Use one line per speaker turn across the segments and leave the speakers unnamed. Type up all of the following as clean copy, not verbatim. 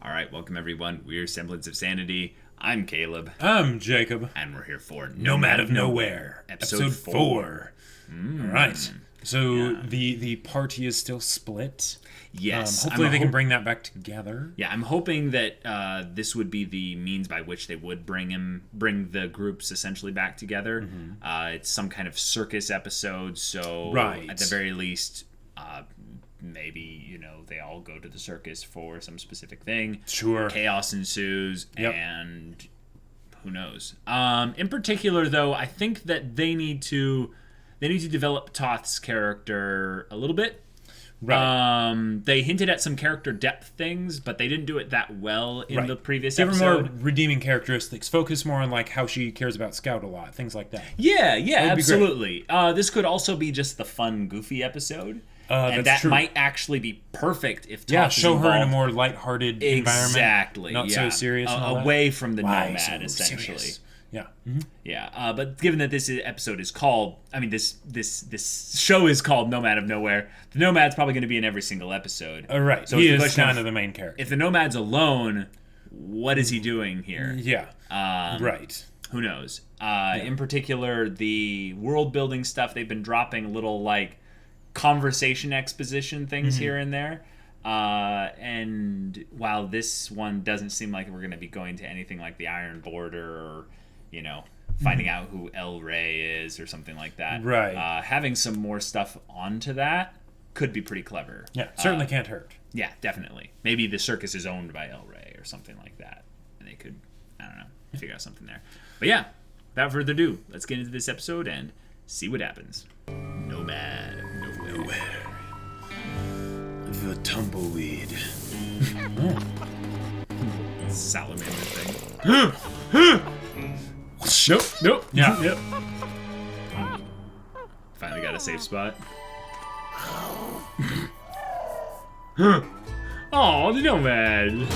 All right, welcome everyone. We're Semblance of Sanity. I'm Caleb.
I'm Jacob.
And we're here for
Nomad of Nowhere. Episode 4. All right. So the party is still split.
Yes.
Hopefully they can bring that back together.
Yeah, I'm hoping that this would be the means by which they would bring the groups essentially back together. It's some kind of circus episode, so at the very least, maybe, they all go to the circus for some specific thing.
Sure.
Chaos ensues, and who knows? In particular, though, I think that they need to develop Toth's character a little bit. Right. They hinted at some character depth things, but they didn't do it that well in the previous episode.
Give her more redeeming characteristics. Focus more on how she cares about Scout a lot, things like that.
Yeah, absolutely. This could also be just the fun, goofy episode. And that might actually be perfect if Toth
show her in a more lighthearted environment.
Exactly.
Not so serious.
Away from the Nomad, essentially.
Serious? Yeah.
Yeah. But given that this episode is called, this show is called Nomad of Nowhere, the Nomad's probably going to be in every single episode.
Right. So he is kind of the main character.
If the Nomad's alone, what is he doing here?
Yeah. Right.
Who knows? In particular, the world building stuff, they've been dropping little conversation exposition things here and there. And while this one doesn't seem like we're going to be going to anything like the Iron Border or, finding out who El Rey is or something like that.
Right.
Having some more stuff onto that could be pretty clever.
Yeah, certainly can't hurt.
Yeah, definitely. Maybe the circus is owned by El Rey or something like that. And they could, figure out something there. But yeah, without further ado, let's get into this episode and see what happens. Nomad of Nowhere.
The tumbleweed.
Salamander thing. Nope. Yeah. Yep. Finally got a safe spot. Oh, the Nomad.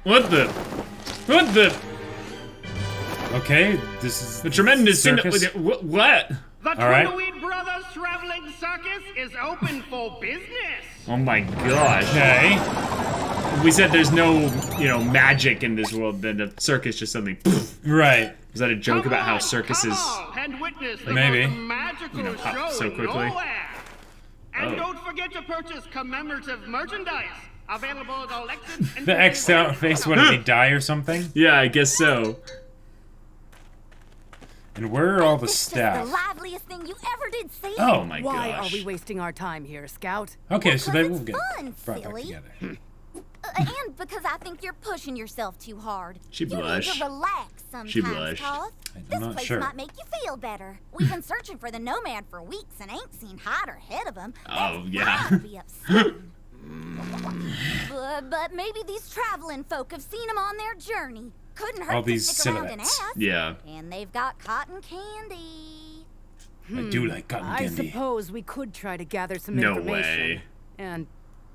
What the?
Okay, this is
the tremendous
circus.
What?
The Tumbleweed Brothers Traveling Circus is open for business.
Oh my gosh.
Okay.
We said there's no, magic in this world, then the circus just suddenly poof.
Right.
Was that a joke about how circuses
and witness the
maybe
magical
pop
show
so quickly?
And don't forget to purchase commemorative merchandise available at all exits.
The X'd out face, what, did he die or something?
Yeah, I guess so.
And where are all the staff?
The liveliest thing you ever did see.
Oh my gosh.
Why are we wasting our time here, Scout?
Okay, so they will get
fun,
brought
silly.
back together.
And because I think you're pushing yourself too hard.
She blushed.
You need to relax sometimes,
She blushed.
Toth.
I'm
This
not
place
sure.
might make you feel better. We've been searching for the Nomad for weeks and ain't seen hide or head of him.
Oh, yeah.
That'd be upsetting. But maybe these traveling folk have seen him on their journey. Couldn't hurt
All these
to stick around and
silhouettes.
ask.
Yeah.
And they've got cotton candy.
I do like cotton
I
candy.
suppose we could try to gather some
No
information.
way.
And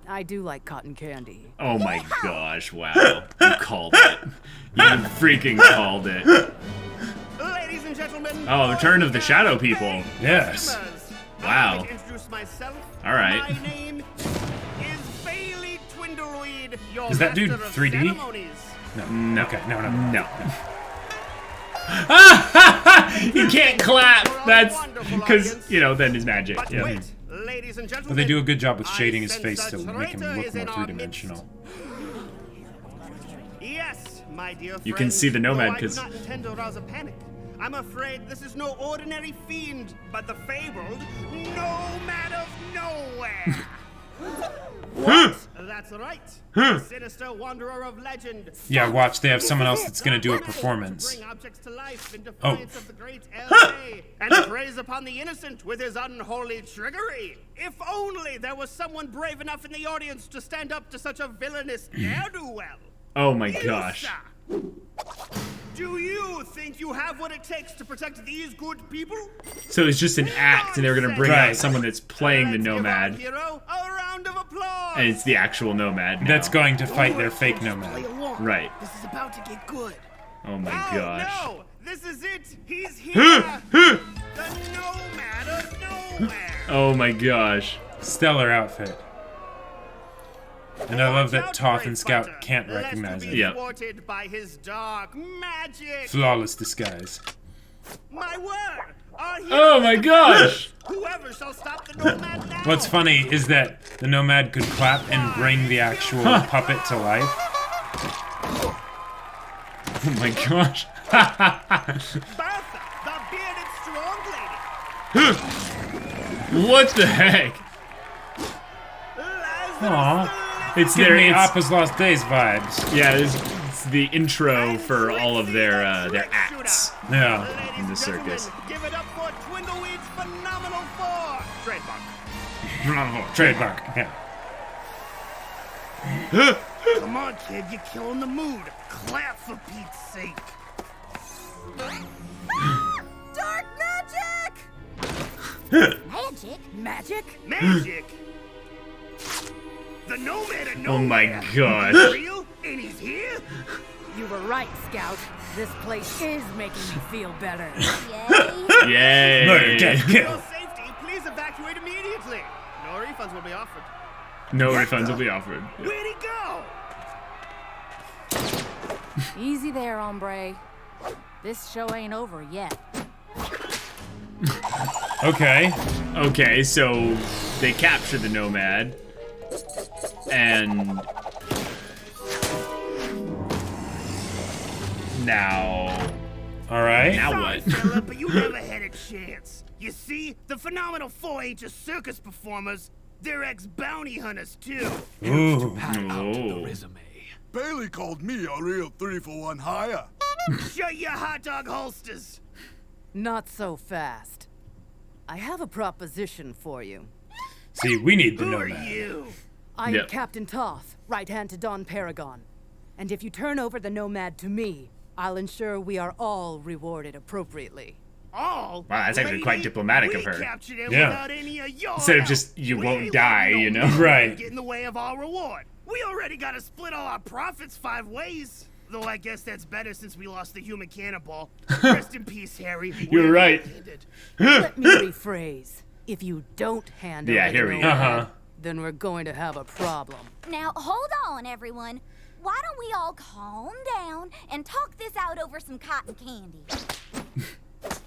I do like cotton candy.
Oh my gosh, wow. You called it. You freaking called it.
Ladies and gentlemen.
Oh, Return of the Shadow People.
Yes.
Wow.
I'd like to introduce myself.
All right.
My name is Bailey Twindleweed, your
Is that dude
master of
3D?
ceremonies.
No.
Okay, no.
No. You can't clap. That's because, then his magic.
But
Yeah.
wait, ladies and gentlemen.
But they do a good job with shading his
I
face
sense
to
a
make him
traitor
look
is
more
in our
three-dimensional.
Yes, my dear
You can
friends,
see the Nomad
though I do
'cause-
not intend to rouse a panic. I'm afraid this is no ordinary fiend, but the fabled Nomad of Nowhere. What? That's right. Sinister wanderer of legend.
Yeah, watch, they have someone else that's gonna do a performance.
To bring objects to life in defiance of the great L.A. and preys upon the innocent with his unholy trickery. If only there was someone brave enough in the audience to stand up to such a villainous ne'er-do-well.
Oh my gosh.
Do you think you have what it takes to protect these good people?
So it's just an act, and they're gonna bring out someone that's playing the
Let's give our
Nomad,
hero a round of applause.
and it's the actual Nomad now.
That's going to fight their fake Nomad.
Right.
This is about to get good.
Oh my gosh.
No, this is it. He's here. The Nomad of Nowhere.
Oh my gosh.
Stellar outfit. And I love that
Watch out,
Toph
great
and Scout
fighter,
can't
lest
recognize
you
it.
be
Yep.
thwarted by his dark magic.
Flawless disguise.
My word! Our
Oh
hero
my
is the
gosh!
first. Whoever shall stop the Nomad now?
What's funny is that the Nomad could clap and bring the actual puppet to life.
Oh my gosh.
Bertha, the bearded strong lady.
What the heck?
Aww. It's
There,
giving me
it's-
Appa's Lost Days vibes.
Yeah, it's the intro for all of their acts.
Yeah.
Ladies
In the
and
circus.
gentlemen, give it up for Twindleweed's Phenomenal Four. Trademark.
Trademark. Yeah.
Come on, kid, you're killing the mood. Clap for Pete's sake.
Dark magic! Magic?
Magic?
Magic. The Nomad and
Oh my
Nomad.
gosh.
Real? And he's here?
You were right, Scout. This place is making me feel better.
Yay!
Murder,
Yay!
death,
For
kill.
your safety, please evacuate immediately. No refunds will be offered.
No refunds will be offered.
Where'd he go?
Easy there, hombre. This show ain't over yet.
Okay.
Okay, so they capture the Nomad, and now
Alright.
now
Sorry,
what?
fella, but you never had a chance. You see, the Phenomenal Four ain't just circus performers. They're ex-bounty hunters, too.
Ooh.
Oh.
Bailey called me a real 3-for-1 hire.
Shut your hot dog holsters.
Not so fast. I have a proposition for you.
See, we need the
Who are
Nomad.
you?
I am
Yep.
Captain Toth, right hand to Don Paragon. And if you turn over the Nomad to me, I'll ensure we are all rewarded appropriately.
All?
Wow, that's actually
Lady,
quite diplomatic of
we
her.
captured him
Yeah.
without any of your
Instead of
help.
just, you
We
won't
ain't
die,
letting
you
no
know?
man
Right.
Get in the way of our reward. We already gotta split all our profits 5 ways. Though I guess that's better since we lost the human cannonball. Rest in peace, Harry.
You're
We're
right.
left-handed.
Let me rephrase. If you don't hand
Yeah,
over
here
the
we go.
Nomad, then we're going to have a problem.
Now, hold on, everyone. Why don't we all calm down and talk this out over some cotton candy?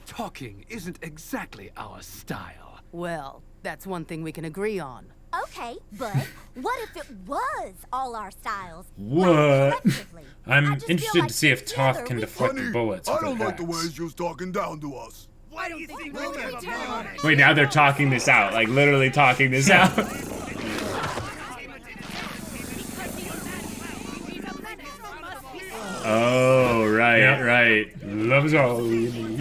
Talking isn't exactly our style.
Well, that's one thing we can agree on.
Okay, but what if it was all our styles?
What?
collectively? I
I'm
just feel
interested
like
to see if
together
Toth can
we
deflect
Honey,
bullets
I
with
don't
her
like the
axe.
way she was talking down to us.
Why do you think we
really
have a
terrible.
plan?
Wait, now they're talking this out, like literally talking this out. Oh, right,
Yeah.
right.
Love is all we need.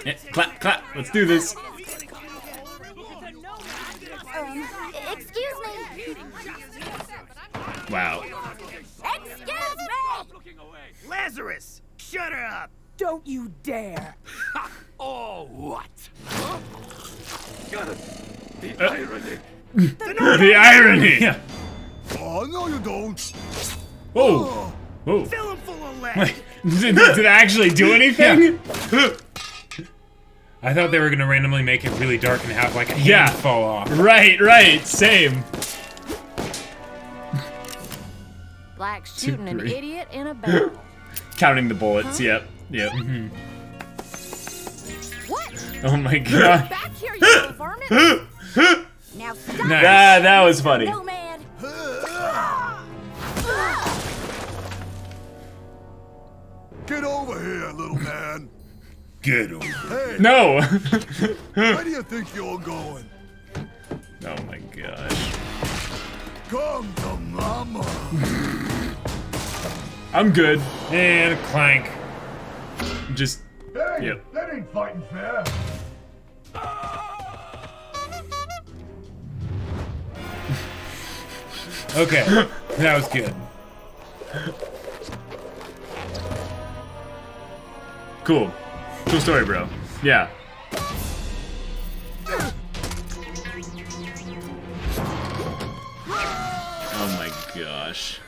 Yeah, clap, clap. Let's do this.
Excuse me.
Wow.
Excuse me.
Lazarus, shut her up.
Don't you dare!
Oh, what? Huh? Got it. The irony.
The irony.
Yeah.
Oh, no you don't.
Whoa. Whoa.
Fill him full of lead.
Wait, did it actually do anything?
I thought they were gonna randomly make it really dark and have like a hand
Yeah.
fall off.
Right, right. Same.
Like shooting an
3.
idiot in a barrel.
Counting the bullets. Yep. Yep.
What?
Oh my god.
Back here, you little vermin. Now stop.
Nice.
That was funny.
Nomad.
Get over here, little man.
Good. One.
Hey,
No.
where do you think you're going?
Oh my gosh.
Come to mama.
I'm good.
And clank.
Just.
Hey,
Yep.
that ain't fighting fair.
Okay, that was good.
Cool. Cool story, bro. Yeah. Oh my gosh.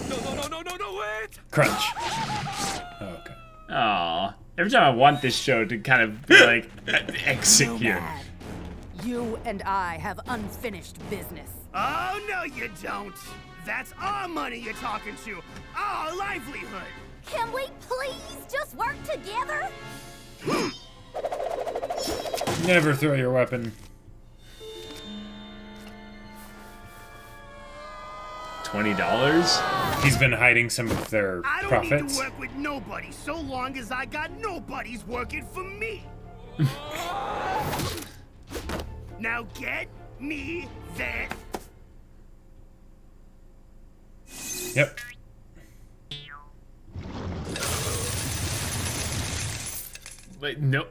No, wait!
Crunch. Oh, okay.
Aw. every time I want this show to kind of be like exit here.
Nomad, you and I have unfinished business.
Oh, no, you don't. That's our money you're talking to. Our livelihood.
Can we please just work together?
Never throw your weapon.
$20?
He's been hiding some of their
I don't
profits.
need to work with nobody so long as I got nobodies working for me. Now get me that.
Yep.
Wait, no,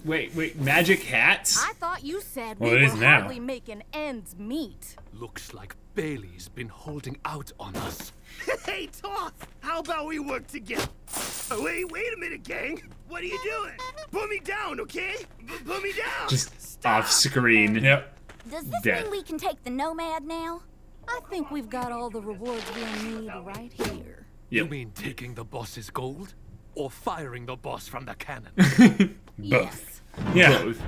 wait, magic hats?
I thought you said
Well,
we
it is
were
now.
hardly making ends meet.
Looks like Bailey's been holding out on us.
Hey, Toth, how about we work together? Oh, wait a minute, gang. What are you doing? Put me down, okay? Put me down.
Just off screen.
Yep.
Does this
Death.
mean we can take the Nomad now?
I think we've got all the rewards we need right here.
You
Yep.
mean taking the boss's gold? Or firing the boss from the cannon?
Yes.
Yeah.
Both.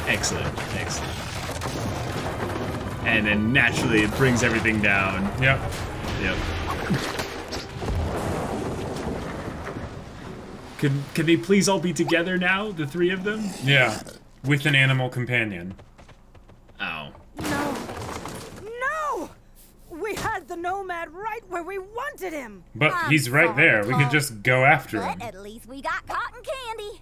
Excellent. And then naturally it brings everything down.
Yep.
Yep. Can they please all be together now, the three of them?
Yeah. With an animal companion.
Oh.
No! No! We had the Nomad right where we wanted him!
But
I'm
he's right
sorry,
there. We could
Paul.
just go after
But
him.
at least we got cotton candy.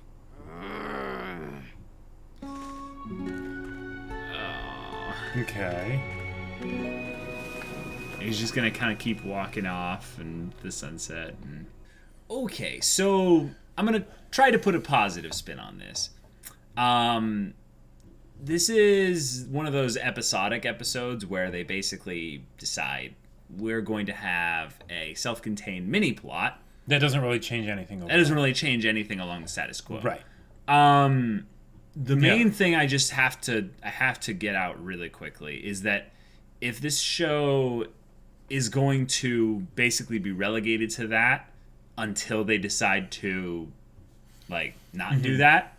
Okay.
He's just gonna kind of keep walking off in the sunset. And... Okay, so I'm gonna try to put a positive spin on this. This is one of those episodic episodes where they basically decide we're going to have a self-contained mini plot.
That doesn't really change anything.
That doesn't really change anything along the status quo.
Right.
The main thing I just have to get out really quickly is that if this show is going to basically be relegated to that until they decide to not do that,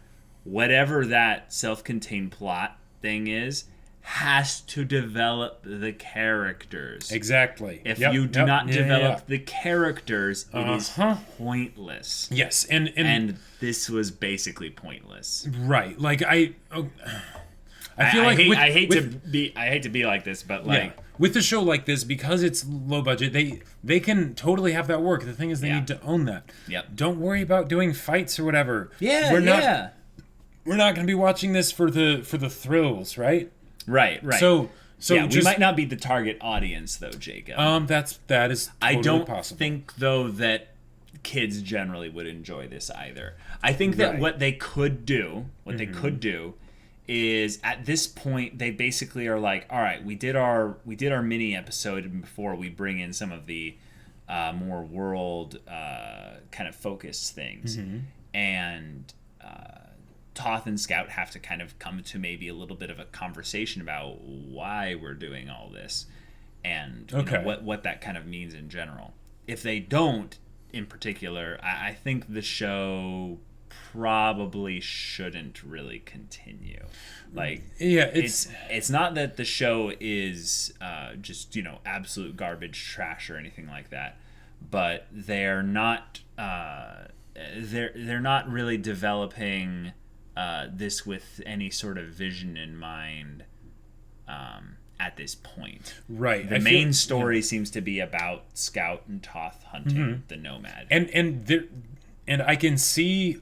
whatever that self-contained plot thing is has to develop the characters.
Exactly.
If you do not develop
yeah.
the characters, it is pointless.
Yes, and
this was basically pointless.
right. Like I feel like
I hate to be like this, but
with a show like this, because it's low budget, they can totally have that work. The thing is, they need to own that.
Yep.
Don't worry about doing fights or whatever.
Yeah,
we're not going to be watching this for the thrills, right?
Right.
So
yeah,
just,
we might not be the target audience though, Jacob.
that is totally
I don't
possible.
think though that kids generally would enjoy this either. I think that
Right.
what they could do is at this point they basically are like, all right, we did our mini episode before we bring in some of the more world kind of focused things, and Toth and Scout have to kind of come to maybe a little bit of a conversation about why we're doing all this and you know, what that kind of means in general. If they don't, in particular, I think the show probably shouldn't really continue. It's not that the show is just absolute garbage trash or anything like that, but they're not they're not really developing this with any sort of vision in mind at this point.
Right.
The main story seems to be about Scout and Toth hunting the Nomad.
And I can see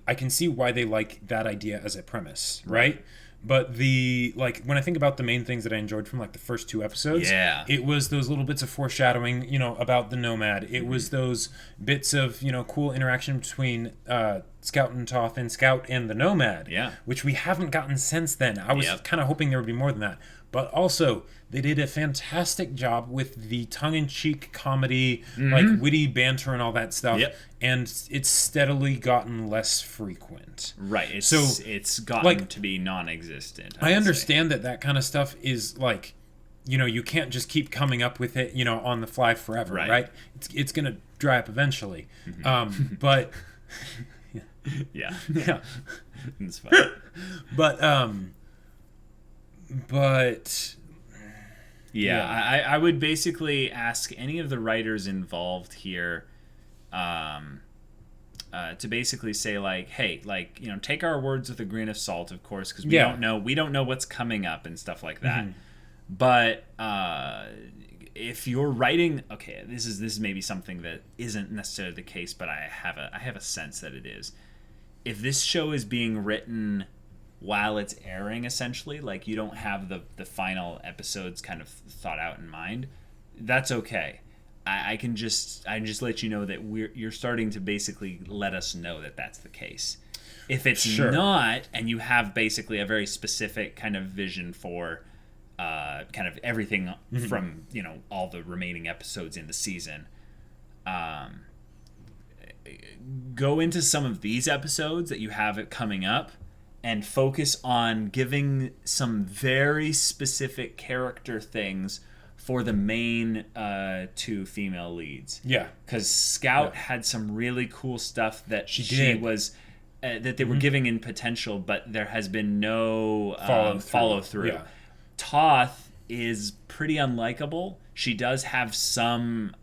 why they like that idea as a premise, right? But when I think about the main things that I enjoyed from the first two episodes, it was those little bits of foreshadowing, about the Nomad. It was those bits of, cool interaction between Scout and Toth and Scout and the Nomad, which we haven't gotten since then. I was kind of hoping there would be more than that. But also, they did a fantastic job with the tongue-in-cheek comedy, witty banter and all that stuff. And it's steadily gotten less frequent.
Right. It's gotten to be non-existent.
I understand that kind of stuff is you can't just keep coming up with it, on the fly forever, right? It's going to dry up eventually. But
yeah,
it's fun. But
I would basically ask any of the writers involved here to basically say like, hey, like, you know, take our words with a grain of salt, of course, because we don't know what's coming up and stuff like that. But if you're writing, okay, this is maybe something that isn't necessarily the case, but I have a sense that it is. If this show is being written while it's airing, essentially, like you don't have the final episodes kind of thought out in mind, that's okay. I just let you know that you're starting to basically let us know that that's the case. If it's not, and you have basically a very specific kind of vision for kind of everything from, you know, all the remaining episodes in the season, go into some of these episodes that you have it coming up and focus on giving some very specific character things for the main two female leads.
Yeah.
Because Scout had some really cool stuff that she was... that they were giving in potential, but there has been no follow through.
Yeah.
Toth is pretty unlikable. She does have some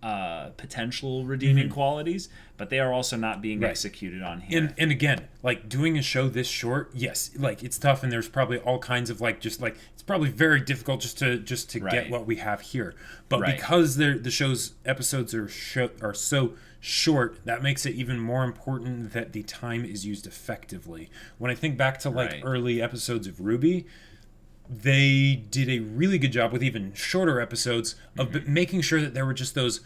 potential redeeming qualities, but they are also not being executed on here.
And again, like doing a show this short, yes, like it's tough, and there's probably all kinds of like just like it's probably very difficult just to get what we have here. But because the show's episodes are so short, that makes it even more important that the time is used effectively. When I think back to like early episodes of RWBY, they did a really good job with even shorter episodes of making sure that there were just those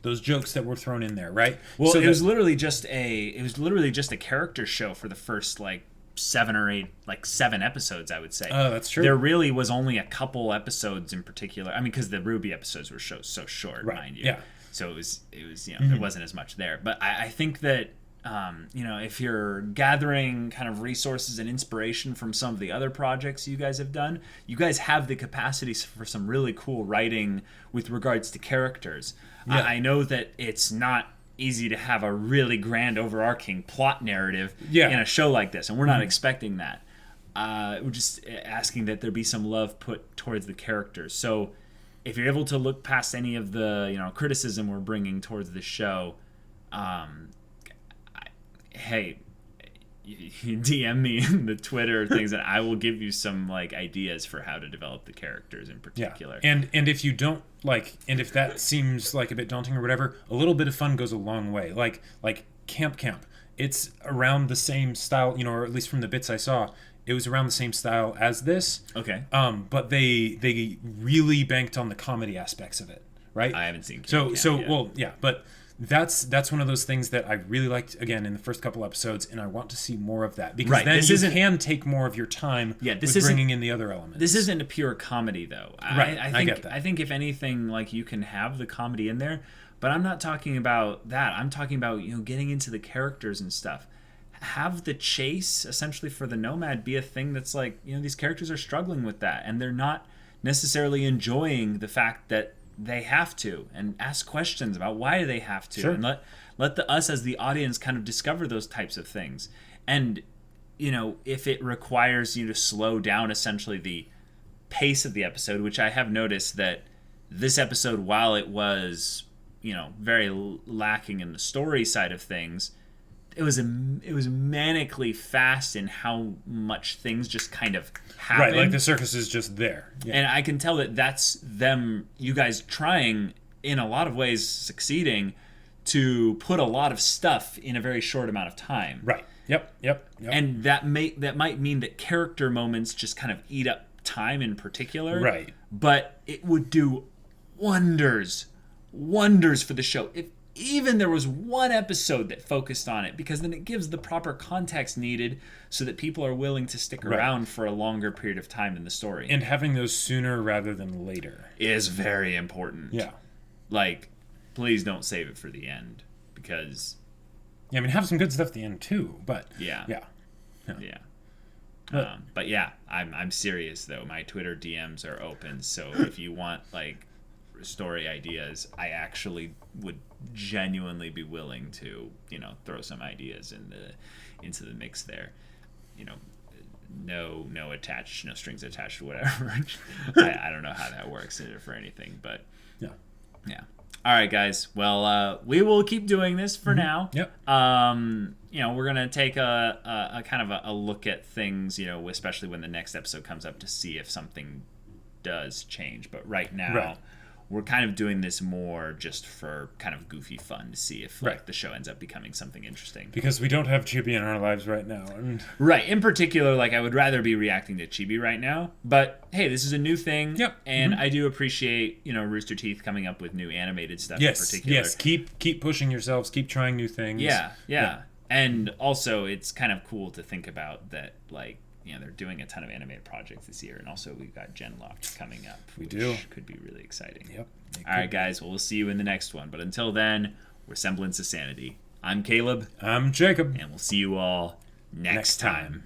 jokes that were thrown in there, right?
Well, so it was literally just a character show for the first like 7 episodes, I would say.
Oh, that's true.
There really was only a couple episodes in particular. I mean, because the RWBY episodes were so short, mind you.
Yeah.
So it was you know, there wasn't as much there. But I think that you know, if you're gathering kind of resources and inspiration from some of the other projects you guys have done, you guys have the capacity for some really cool writing with regards to characters. Yeah. I know that it's not easy to have a really grand overarching plot narrative in a show like this, and we're not expecting that. We're just asking that there be some love put towards the characters. So if you're able to look past any of the, you know, criticism we're bringing towards the show, hey, you DM me in the Twitter things, and I will give you some like ideas for how to develop the characters in particular.
Yeah. And if you don't like, and if that seems like a bit daunting or whatever, a little bit of fun goes a long way. Like Camp, it's around the same style, you know, or at least from the bits I saw, it was around the same style as this.
Okay.
But they really banked on the comedy aspects of it, right?
I haven't seen
Camp. Well, yeah, but that's one of those things that I really liked, again, in the first couple episodes, and I want to see more of that, because then you can take more of your time with bringing in the other elements.
This isn't a pure comedy, though.
I get that.
I think if anything, like, you can have the comedy in there, but I'm not talking about that. I'm talking about, you know, getting into the characters and stuff. Have the chase, essentially, for the Nomad be a thing that's like, you know, these characters are struggling with that, and they're not necessarily enjoying the fact that they have to, and ask questions about why they have to, and let us as the audience kind of discover those types of things. And, you know, if it requires you to slow down essentially the pace of the episode, which I have noticed that this episode, while it was, you know, very lacking in the story side of things, it was manically fast in how much things just kind of happen.
Right, like the circus is just there.
Yeah. And I can tell that that's them, you guys trying, in a lot of ways succeeding, to put a lot of stuff in a very short amount of time.
Right. Yep.
And that might mean that character moments just kind of eat up time in particular.
Right.
But it would do wonders for the show if even there was one episode that focused on it, because then it gives the proper context needed so that people are willing to stick around for a longer period of time in the story.
And having those sooner rather than later
is very important.
Yeah.
Like, please don't save it for the end, because...
Yeah, I mean, have some good stuff at the end too, but...
Yeah. But yeah, I'm serious, though. My Twitter DMs are open, so if you want, like... story ideas, I actually would genuinely be willing to, throw some ideas into the mix there. No strings attached, whatever. I don't know how that works for anything, but yeah. All right, guys. Well, we will keep doing this for now.
Yep.
We're gonna take a kind of a look at things, especially when the next episode comes up, to see if something does change. But right now, we're kind of doing this more just for kind of goofy fun to see if the show ends up becoming something interesting.
Because we don't have Chibi in our lives right now. And...
Right. In particular, I would rather be reacting to Chibi right now. But hey, this is a new thing.
Yep.
And I do appreciate, Rooster Teeth coming up with new animated stuff in particular.
Yes. Keep pushing yourselves. Keep trying new things.
Yeah. And also, it's kind of cool to think about that, they're doing a ton of animated projects this year, and also we've got Genlock coming up, which could be really exciting.
Yep.
All right, guys. Well, we'll see you in the next one. But until then, we're Semblance of Sanity. I'm Caleb.
I'm Jacob.
And we'll see you all next time.